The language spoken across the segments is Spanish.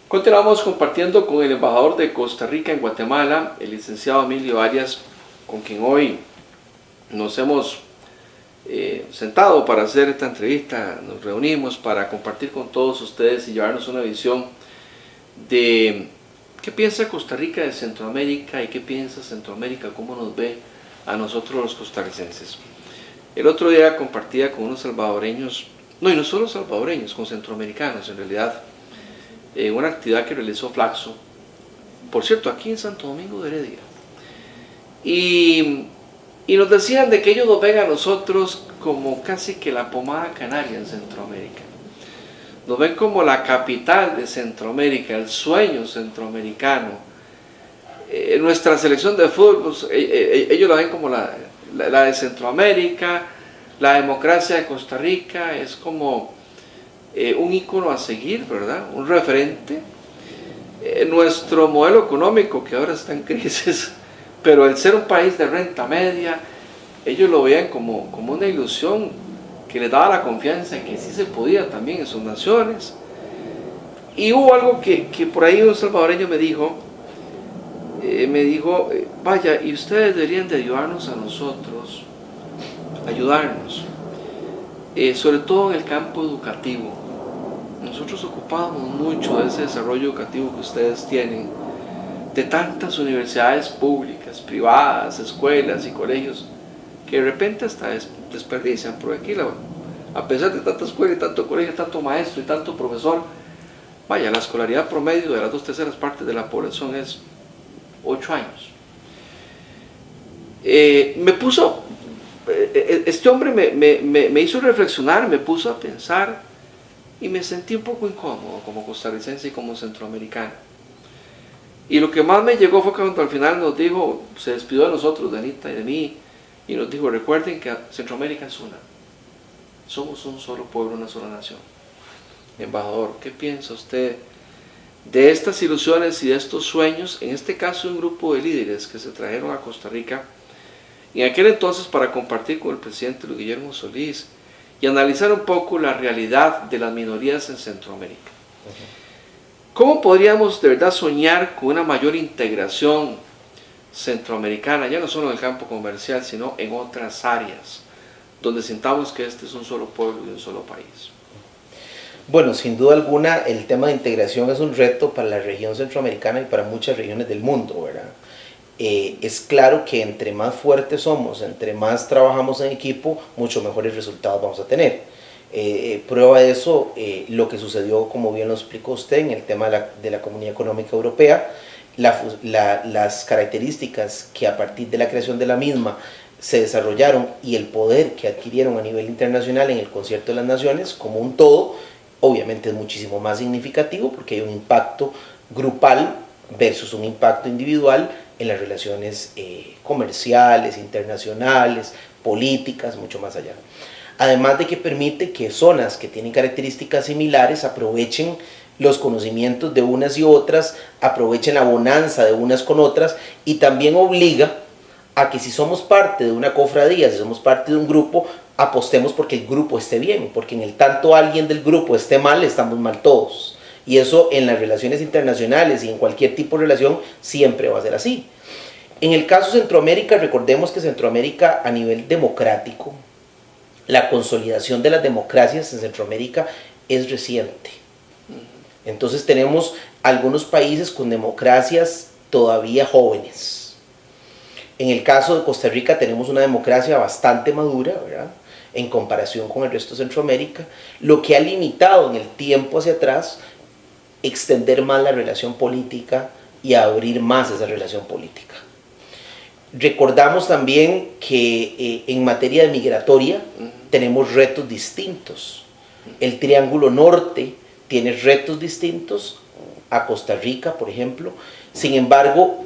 Continuamos compartiendo con el embajador de Costa Rica en Guatemala, el licenciado Emilio Arias, con quien hoy nos hemos sentado para hacer esta entrevista. Nos reunimos para compartir con todos ustedes y llevarnos una visión de qué piensa Costa Rica de Centroamérica y qué piensa Centroamérica, cómo nos ve a nosotros los costarricenses. El otro día compartía con unos salvadoreños, y no solo salvadoreños, con centroamericanos en realidad, una actividad que realizó Flaxo, por cierto, aquí en Santo Domingo de Heredia. Y nos decían de que ellos nos ven a nosotros como casi que la pomada canaria en Centroamérica. Nos ven como la capital de Centroamérica, el sueño centroamericano. Nuestra selección de fútbol, pues, ellos la ven como la de Centroamérica. La democracia de Costa Rica es como un ícono a seguir, ¿verdad? Un referente. Nuestro modelo económico, que ahora está en crisis, pero el ser un país de renta media, ellos lo veían como una ilusión que les daba la confianza en que sí se podía también en sus naciones. Y hubo algo que por ahí un salvadoreño me dijo, vaya, y ustedes deberían de ayudarnos a nosotros, ayudarnos, sobre todo en el campo educativo. Nosotros ocupamos mucho de ese desarrollo educativo que ustedes tienen, de tantas universidades públicas, privadas, escuelas y colegios, que de repente hasta desperdician, porque aquí, a pesar de tanta escuela y tanto colegio, tanto maestro y tanto profesor, vaya, la escolaridad promedio de las 2/3 partes de la población es 8 años. Este hombre me hizo reflexionar, me puso a pensar y me sentí un poco incómodo como costarricense y como centroamericano. Y lo que más me llegó fue cuando al final nos dijo, se despidió de nosotros, de Anita y de mí, y nos dijo, recuerden que Centroamérica es una. Somos un solo pueblo, una sola nación. Embajador, ¿qué piensa usted de estas ilusiones y de estos sueños? En este caso, un grupo de líderes que se trajeron a Costa Rica, y en aquel entonces para compartir con el presidente Luis Guillermo Solís, y analizar un poco la realidad de las minorías en Centroamérica. ¿Cómo podríamos de verdad soñar con una mayor integración centroamericana, ya no solo en el campo comercial, sino en otras áreas, donde sintamos que este es un solo pueblo y un solo país? Bueno, sin duda alguna el tema de integración es un reto para la región centroamericana y para muchas regiones del mundo, ¿verdad? Es claro que entre más fuertes somos, entre más trabajamos en equipo, mucho mejores resultados vamos a tener. Prueba de eso lo que sucedió, como bien lo explicó usted, en el tema de la Comunidad Económica Europea, las características que a partir de la creación de la misma se desarrollaron y el poder que adquirieron a nivel internacional en el Concierto de las Naciones como un todo, obviamente es muchísimo más significativo porque hay un impacto grupal versus un impacto individual en las relaciones comerciales, internacionales, políticas, mucho más allá. Además de que permite que zonas que tienen características similares aprovechen los conocimientos de unas y otras, aprovechen la bonanza de unas con otras, y también obliga a que si somos parte de una cofradía, si somos parte de un grupo, apostemos porque el grupo esté bien, porque en el tanto alguien del grupo esté mal, estamos mal todos. Y eso en las relaciones internacionales y en cualquier tipo de relación siempre va a ser así. En el caso de Centroamérica, recordemos que Centroamérica a nivel democrático, la consolidación de las democracias en Centroamérica es reciente. Entonces tenemos algunos países con democracias todavía jóvenes. En el caso de Costa Rica tenemos una democracia bastante madura, ¿verdad?, en comparación con el resto de Centroamérica, lo que ha limitado en el tiempo hacia atrás extender más la relación política y abrir más esa relación política. Recordamos también que en materia de migratoria tenemos retos distintos. El Triángulo Norte tiene retos distintos a Costa Rica, por ejemplo. Sin embargo,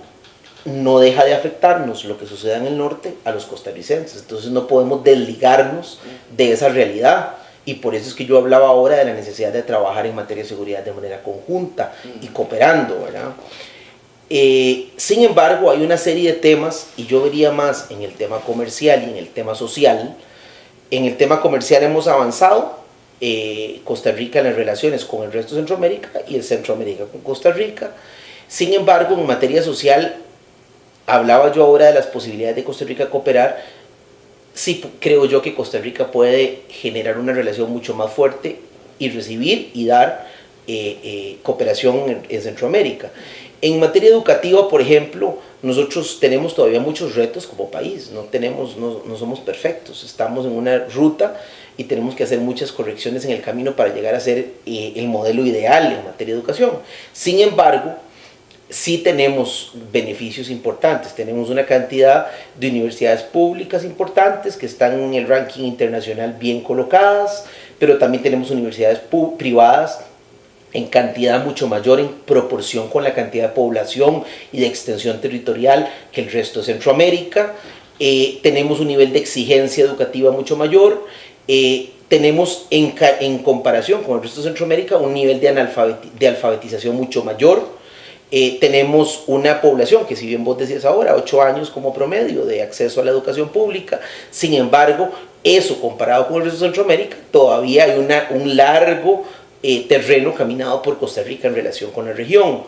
no deja de afectarnos lo que suceda en el norte a los costarricenses. Entonces no podemos desligarnos de esa realidad. Y por eso es que yo hablaba ahora de la necesidad de trabajar en materia de seguridad de manera conjunta y cooperando, ¿verdad? Sin embargo, hay una serie de temas, y yo vería más en el tema comercial y en el tema social. En el tema comercial hemos avanzado, Costa Rica en las relaciones con el resto de Centroamérica y el Centroamérica con Costa Rica. Sin embargo, en materia social, hablaba yo ahora de las posibilidades de Costa Rica cooperar. Sí creo yo que Costa Rica puede generar una relación mucho más fuerte y recibir y dar cooperación en Centroamérica. En materia educativa, por ejemplo, nosotros tenemos todavía muchos retos como país, no somos perfectos, estamos en una ruta y tenemos que hacer muchas correcciones en el camino para llegar a ser el modelo ideal en materia de educación. Sin embargo, sí tenemos beneficios importantes, tenemos una cantidad de universidades públicas importantes que están en el ranking internacional bien colocadas, pero también tenemos universidades privadas en cantidad mucho mayor en proporción con la cantidad de población y de extensión territorial que el resto de Centroamérica. Tenemos un nivel de exigencia educativa mucho mayor, tenemos en comparación con el resto de Centroamérica un nivel de alfabetización mucho mayor. Tenemos una población que, si bien vos decías ahora, 8 años como promedio de acceso a la educación pública, sin embargo, eso comparado con el resto de Centroamérica, todavía hay un largo terreno caminado por Costa Rica en relación con la región.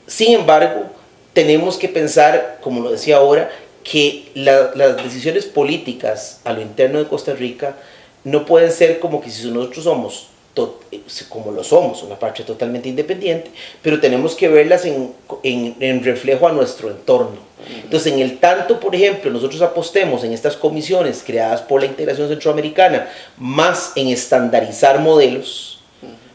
Sin embargo, tenemos que pensar, como lo decía ahora, que las decisiones políticas a lo interno de Costa Rica no pueden ser como que si nosotros somos como lo somos, una patria totalmente independiente, pero tenemos que verlas en reflejo a nuestro entorno. Entonces, en el tanto, por ejemplo, nosotros apostemos en estas comisiones creadas por la integración centroamericana, más en estandarizar modelos,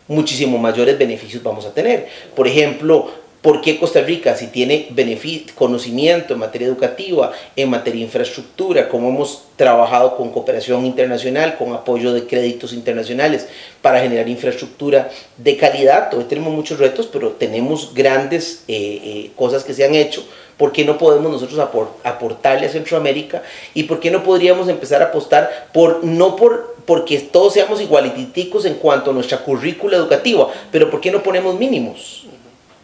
muchísimo mayores beneficios vamos a tener. Por ejemplo, ¿por qué Costa Rica, si tiene conocimiento en materia educativa, en materia de infraestructura, cómo hemos trabajado con cooperación internacional, con apoyo de créditos internacionales para generar infraestructura de calidad? Todavía tenemos muchos retos, pero tenemos grandes cosas que se han hecho. ¿Por qué no podemos nosotros aportarle a Centroamérica? ¿Y por qué no podríamos empezar a apostar porque todos seamos igualiticos en cuanto a nuestra currícula educativa, pero por qué no ponemos mínimos?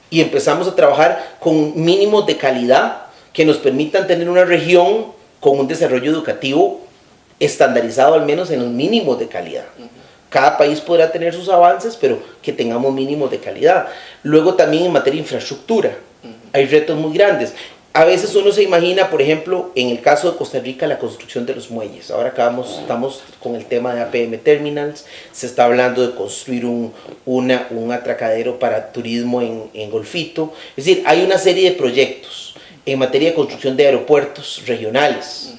Y empezamos a trabajar con mínimos de calidad que nos permitan tener una región con un desarrollo educativo estandarizado al menos en los mínimos de calidad. Cada país podrá tener sus avances, pero que tengamos mínimos de calidad. Luego también en materia de infraestructura hay retos muy grandes. A veces uno se imagina, por ejemplo, en el caso de Costa Rica, la construcción de los muelles. Ahora estamos con el tema de APM Terminals, se está hablando de construir un atracadero para turismo en Golfito. Es decir, hay una serie de proyectos en materia de construcción de aeropuertos regionales.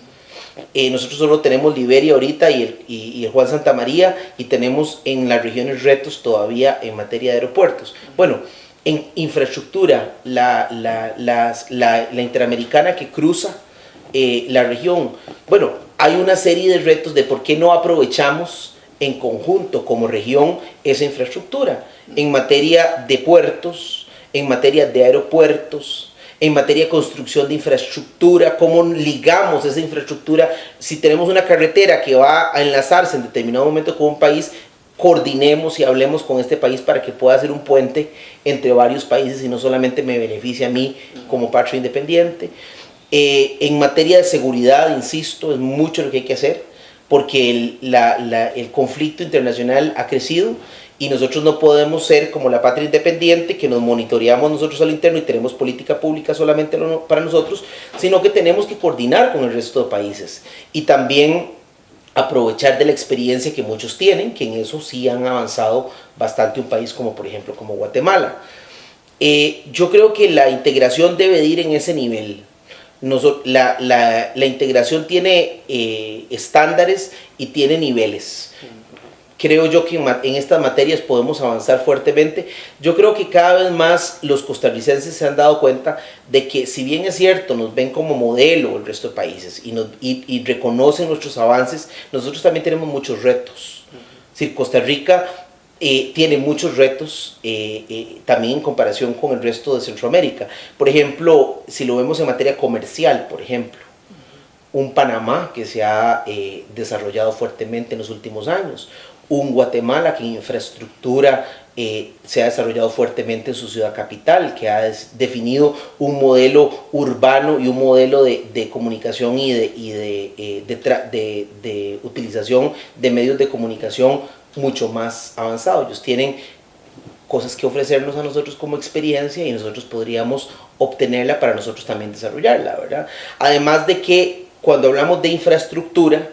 Nosotros solo tenemos Liberia ahorita y el Juan Santa María, y tenemos en las regiones retos todavía en materia de aeropuertos. Bueno, en infraestructura, la Interamericana que cruza la región, bueno, hay una serie de retos de por qué no aprovechamos en conjunto como región esa infraestructura en materia de puertos, en materia de aeropuertos, en materia de construcción de infraestructura, cómo ligamos esa infraestructura. Si tenemos una carretera que va a enlazarse en determinado momento con un país, coordinemos y hablemos con este país para que pueda ser un puente entre varios países y no solamente me beneficie a mí como patria independiente. En materia de seguridad, insisto, es mucho lo que hay que hacer porque el conflicto internacional ha crecido y nosotros no podemos ser como la patria independiente que nos monitoreamos nosotros al interno y tenemos política pública solamente para nosotros, sino que tenemos que coordinar con el resto de países y también aprovechar de la experiencia que muchos tienen, que en eso sí han avanzado bastante un país como por ejemplo como Guatemala. Yo creo que la integración debe de ir en ese nivel. La integración tiene estándares y tiene niveles. Creo yo que en estas materias podemos avanzar fuertemente. Yo creo que cada vez más los costarricenses se han dado cuenta de que, si bien es cierto, nos ven como modelo el resto de países y reconocen nuestros avances, nosotros también tenemos muchos retos. Es decir, Costa Rica tiene muchos retos también en comparación con el resto de Centroamérica. Por ejemplo, si lo vemos en materia comercial, por ejemplo, un Panamá que se ha desarrollado fuertemente en los últimos años, un Guatemala que en infraestructura se ha desarrollado fuertemente en su ciudad capital, que ha definido un modelo urbano y un modelo de comunicación y de utilización de medios de comunicación mucho más avanzado. Ellos tienen cosas que ofrecernos a nosotros como experiencia y nosotros podríamos obtenerla para nosotros también desarrollarla, ¿verdad? Además de que cuando hablamos de infraestructura,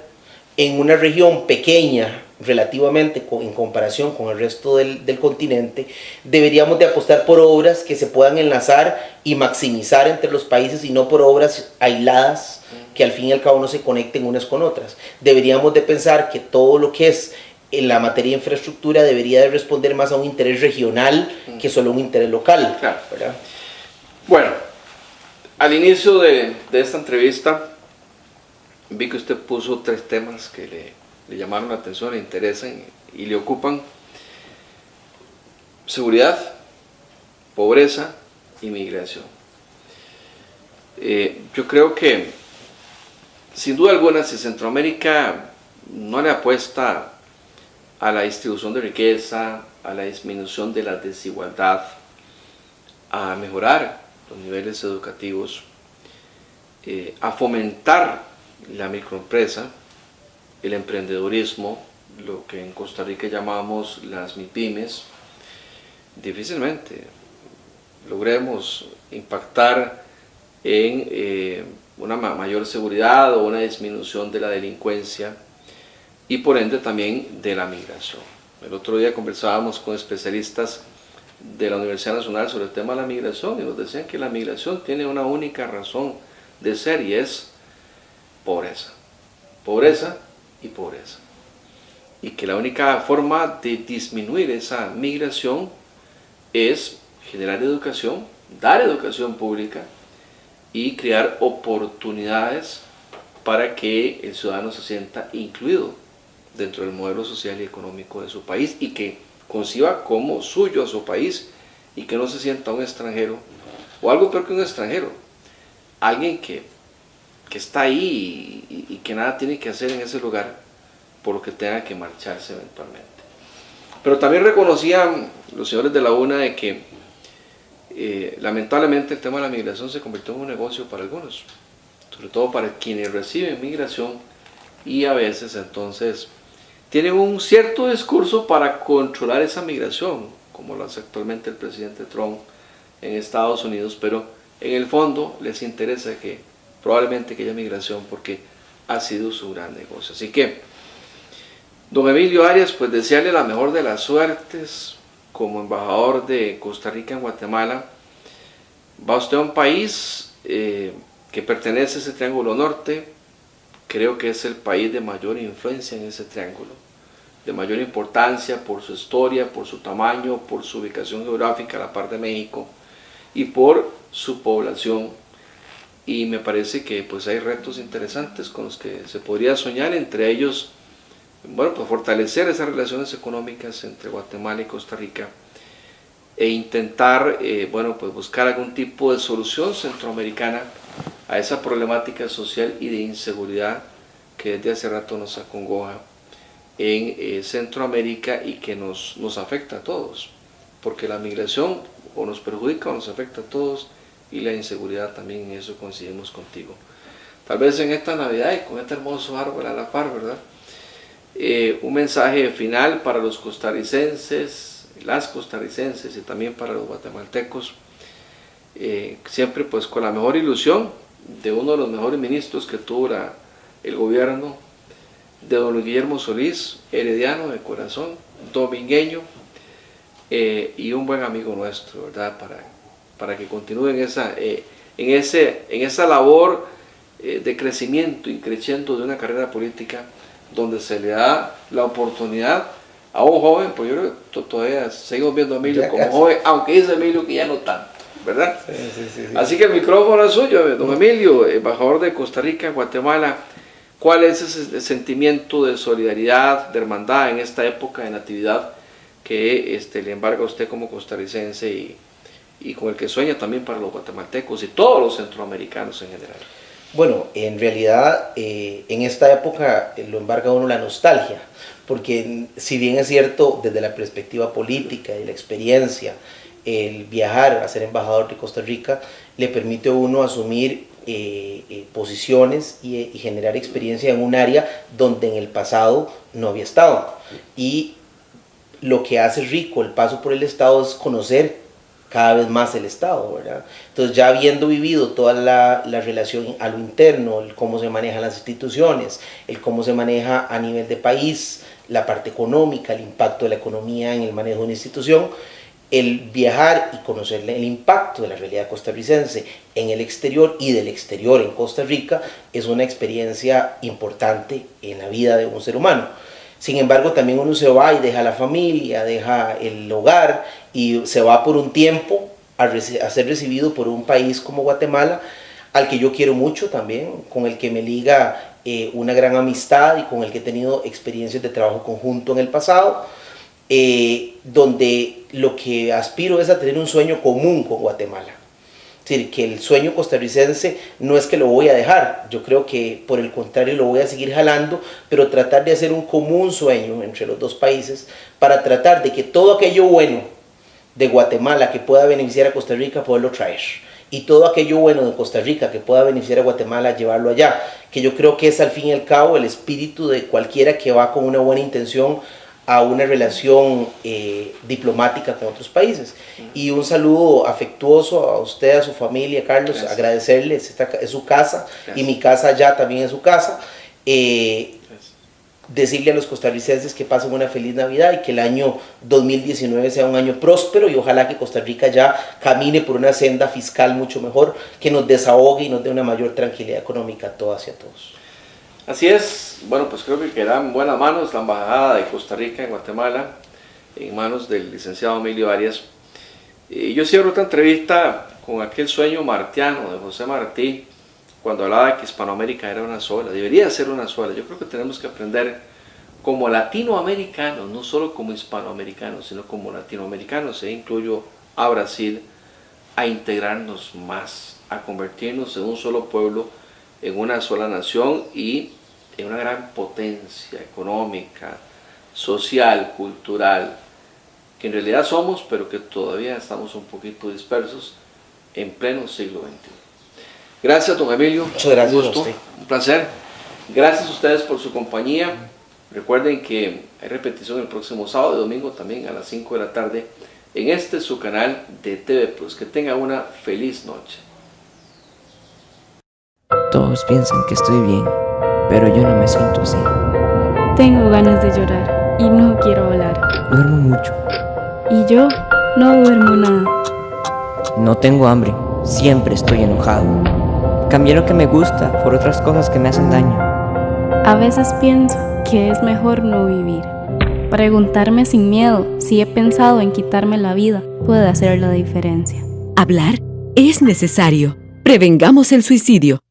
en una región pequeña relativamente en comparación con el resto del continente, deberíamos de apostar por obras que se puedan enlazar y maximizar entre los países y no por obras aisladas que al fin y al cabo no se conecten unas con otras. Deberíamos de pensar que todo lo que es en la materia de infraestructura debería de responder más a un interés regional que solo a un interés local. Claro. ¿Verdad? Bueno, al inicio de esta entrevista vi que usted puso 3 temas que le llamaron la atención, le interesan y le ocupan: seguridad, pobreza y migración. Yo creo que sin duda alguna, si Centroamérica no le apuesta a la distribución de riqueza, a la disminución de la desigualdad, a mejorar los niveles educativos, a fomentar la microempresa, el emprendedurismo, lo que en Costa Rica llamamos las MIPYMES, difícilmente logremos impactar en una mayor seguridad o una disminución de la delincuencia y por ende también de la migración. El otro día conversábamos con especialistas de la Universidad Nacional sobre el tema de la migración y nos decían que la migración tiene una única razón de ser y es pobreza, pobreza y pobreza. Y que la única forma de disminuir esa migración es generar educación, dar educación pública y crear oportunidades para que el ciudadano se sienta incluido dentro del modelo social y económico de su país y que conciba como suyo a su país y que no se sienta un extranjero o algo peor que un extranjero, alguien que está ahí y que nada tiene que hacer en ese lugar por lo que tenga que marcharse eventualmente. Pero también reconocían los señores de la UNA de que lamentablemente el tema de la migración se convirtió en un negocio para algunos, sobre todo para quienes reciben migración y a veces entonces tienen un cierto discurso para controlar esa migración, como lo hace actualmente el presidente Trump en Estados Unidos, pero en el fondo les interesa que probablemente que haya migración porque ha sido su gran negocio. Así que, don Emilio Arias, pues desearle la mejor de las suertes como embajador de Costa Rica en Guatemala. Va usted a un país que pertenece a ese triángulo norte, creo que es el país de mayor influencia en ese triángulo, de mayor importancia por su historia, por su tamaño, por su ubicación geográfica a la par de México y por su población. Y me parece que pues hay retos interesantes con los que se podría soñar, entre ellos, bueno, pues fortalecer esas relaciones económicas entre Guatemala y Costa Rica e intentar, bueno, pues buscar algún tipo de solución centroamericana a esa problemática social y de inseguridad que desde hace rato nos acongoja en Centroamérica y que nos afecta a todos, porque la migración o nos perjudica o nos afecta a todos y la inseguridad también, en eso coincidimos contigo. Tal vez en esta Navidad y con este hermoso árbol a la par, ¿verdad? Un mensaje final para los costarricenses, las costarricenses y también para los guatemaltecos, siempre pues con la mejor ilusión de uno de los mejores ministros que tuvo el gobierno, de don Luis Guillermo Solís, herediano de corazón, domingueño, y un buen amigo nuestro, ¿verdad? Para que continúe en esa labor de crecimiento y creciendo de una carrera política donde se le da la oportunidad a un joven, pues yo creo que todavía seguimos viendo a Emilio como joven, aunque dice Emilio que ya no tanto, ¿verdad? Sí. Así que el micrófono es suyo, don Emilio, embajador de Costa Rica, Guatemala. ¿Cuál es ese sentimiento de solidaridad, de hermandad en esta época de natividad que le embarga a usted como costarricense y con el que sueña también para los guatemaltecos y todos los centroamericanos en general? Bueno, en realidad en esta época lo embarga a uno la nostalgia, porque si bien es cierto desde la perspectiva política y la experiencia, el viajar a ser embajador de Costa Rica le permite a uno asumir posiciones y generar experiencia en un área donde en el pasado no había estado. Y lo que hace rico el paso por el Estado es conocer cada vez más el Estado, ¿verdad? Entonces, ya habiendo vivido toda la relación a lo interno, el cómo se manejan las instituciones, el cómo se maneja a nivel de país, la parte económica, el impacto de la economía en el manejo de una institución, el viajar y conocer el impacto de la realidad costarricense en el exterior y del exterior en Costa Rica es una experiencia importante en la vida de un ser humano. Sin embargo, también uno se va y deja la familia, deja el hogar y se va por un tiempo a ser recibido por un país como Guatemala, al que yo quiero mucho también, con el que me liga una gran amistad y con el que he tenido experiencias de trabajo conjunto en el pasado, donde lo que aspiro es a tener un sueño común con Guatemala. Es decir, que el sueño costarricense no es que lo voy a dejar, yo creo que por el contrario lo voy a seguir jalando, pero tratar de hacer un común sueño entre los dos países para tratar de que todo aquello bueno de Guatemala que pueda beneficiar a Costa Rica, poderlo traer. Y todo aquello bueno de Costa Rica que pueda beneficiar a Guatemala, llevarlo allá. Que yo creo que es al fin y al cabo el espíritu de cualquiera que va con una buena intención a una relación diplomática con otros países. Y un saludo afectuoso a usted, a su familia, Carlos. Gracias. Agradecerles, esta es su casa. Gracias. Y mi casa allá también es su casa. Decirle a los costarricenses que pasen una feliz Navidad y que el año 2019 sea un año próspero y ojalá que Costa Rica ya camine por una senda fiscal mucho mejor, que nos desahogue y nos dé una mayor tranquilidad económica a todas y a todos. Así es, bueno, pues creo que queda en buenas manos la Embajada de Costa Rica en Guatemala, en manos del licenciado Emilio Arias. Yo cierro esta entrevista con aquel sueño martiano de José Martí, cuando hablaba de que Hispanoamérica era una sola, debería ser una sola. Yo creo que tenemos que aprender como latinoamericanos, no solo como hispanoamericanos, sino como latinoamericanos, incluyo a Brasil, a integrarnos más, a convertirnos en un solo pueblo, en una sola nación y en una gran potencia económica, social, cultural, que en realidad somos, pero que todavía estamos un poquito dispersos en pleno siglo XXI. Gracias, don Emilio. Muchas gracias. Un gusto, un placer. Gracias a ustedes por su compañía. Recuerden que hay repetición el próximo sábado y domingo también a las 5 de la tarde en su canal de TV Plus. Que tengan una feliz noche. Todos piensan que estoy bien, pero yo no me siento así. Tengo ganas de llorar y no quiero hablar. Duermo mucho. Y yo no duermo nada. No tengo hambre, siempre estoy enojado. Cambié lo que me gusta por otras cosas que me hacen daño. A veces pienso que es mejor no vivir. Preguntarme sin miedo si he pensado en quitarme la vida puede hacer la diferencia. Hablar es necesario. Prevengamos el suicidio.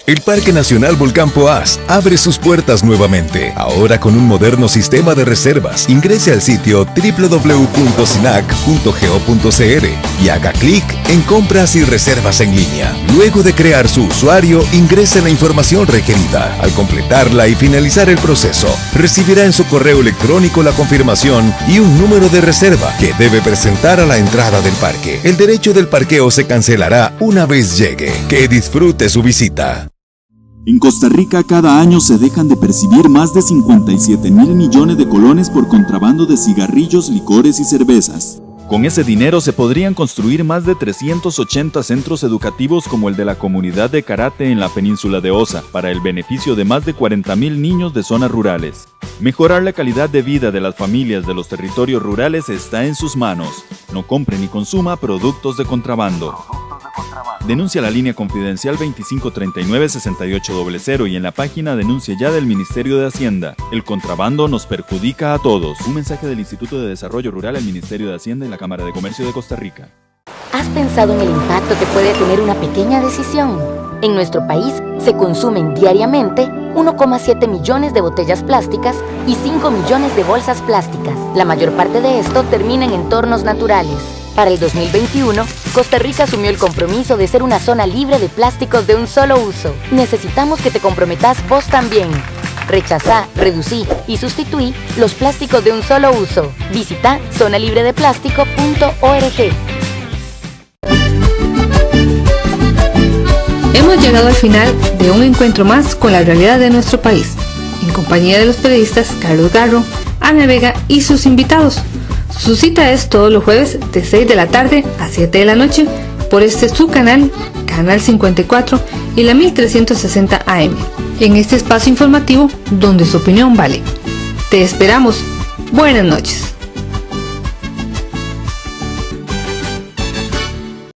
El Parque Nacional Volcán Poás abre sus puertas nuevamente, ahora con un moderno sistema de reservas. Ingrese al sitio www.sinac.go.cr y haga clic en Compras y Reservas en línea. Luego de crear su usuario, ingrese la información requerida. Al completarla y finalizar el proceso, recibirá en su correo electrónico la confirmación y un número de reserva que debe presentar a la entrada del parque. El derecho del parqueo se cancelará una vez llegue. Que disfrute su visita. En Costa Rica cada año se dejan de percibir más de 57,000 millones de colones por contrabando de cigarrillos, licores y cervezas. Con ese dinero se podrían construir más de 380 centros educativos como el de la comunidad de karate en la península de Osa, para el beneficio de más de 40,000 niños de zonas rurales. Mejorar la calidad de vida de las familias de los territorios rurales está en sus manos. No compre ni consuma productos de contrabando. Denuncia la línea confidencial 2539-6800 y en la página Denuncia Ya del Ministerio de Hacienda. El contrabando nos perjudica a todos. Un mensaje del Instituto de Desarrollo Rural, el Ministerio de Hacienda y la Cámara de Comercio de Costa Rica. ¿Has pensado en el impacto que puede tener una pequeña decisión? En nuestro país se consumen diariamente 1,7 millones de botellas plásticas y 5 millones de bolsas plásticas. La mayor parte de esto termina en entornos naturales. Para el 2021, Costa Rica asumió el compromiso de ser una zona libre de plásticos de un solo uso. Necesitamos que te comprometas vos también. Rechazá, reducí y sustituí los plásticos de un solo uso. Visita zonalibredeplástico.org. Hemos llegado al final de un encuentro más con la realidad de nuestro país, en compañía de los periodistas Carlos Garro, Ana Vega y sus invitados. Su cita es todos los jueves de 6 de la tarde a 7 de la noche por su canal, Canal 54 y la 1360 AM, en este espacio informativo donde su opinión vale. Te esperamos. Buenas noches.